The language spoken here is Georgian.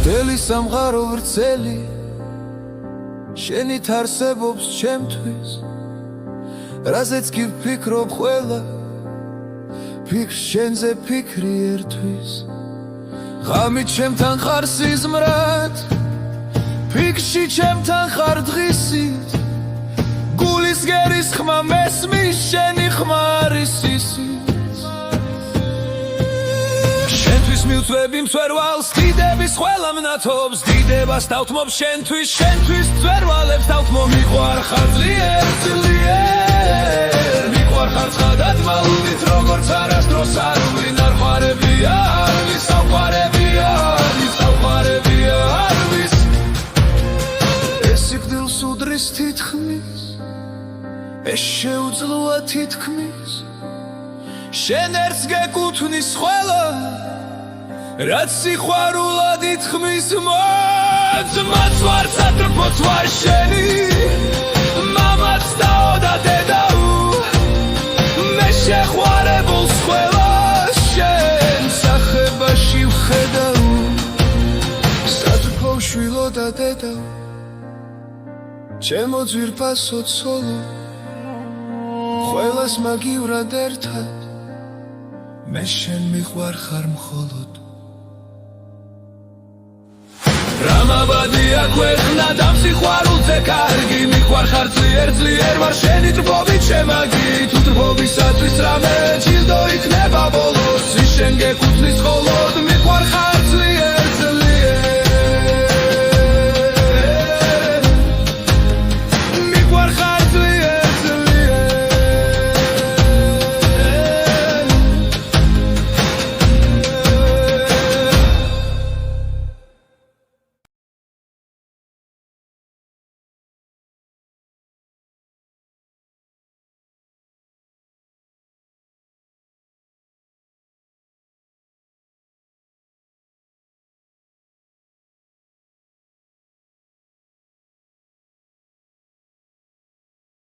მთელი სამყარო ვრცელი შენით არსებობს ჩემთვის რაზეც კი ვფიქრობ ყველა ფიქრს შენზე ფიქრი ერთვის ღამით ჩემთან ხარ სიზმრად ფიქრში ჩემთან ხარ დღისით გულის გერის ხმა მესმის შენი ხმა არის ისიც შენთვის მივწვევი მწვერვალს დიდების ყველა მნათობს დიდებას დავთმობ შენთვის მწვერვალებს დავთმობ მიყვარხარ ძლიერ მიყვარხარ ცხადად მალულით როგორც არასდროს არ ვინარხვარებია ვისაუყარებია ვის ეს სიკვდილს უდრის თითქმის ეს შეუძლოა თითქმის შენ ერთს გეკუთვნის ყველა რაც სიყვარულად ითქმის მოწმაც ვარ სატრფოც ვარ შენი მამაც დაო და დედაო მე შეყვარებულს ყველა შენ სახებაში ვხედავ სატრფო შვილო და დედაო ჩემო ძვირფასო ცოლო ყველას მაგივრად ერთად მე შენ მიყვარხარ მხოლოდ რამაბადია ქვეყნა და სიყვარულზე კარგი მიყვარხარ ძლიერ ვარ შენი ტრფობით შემაგი თუ ტრფობისათვის რამე ჯილდო იქნება ბოლოს ის შენ გეკუთვნის მხოლოდ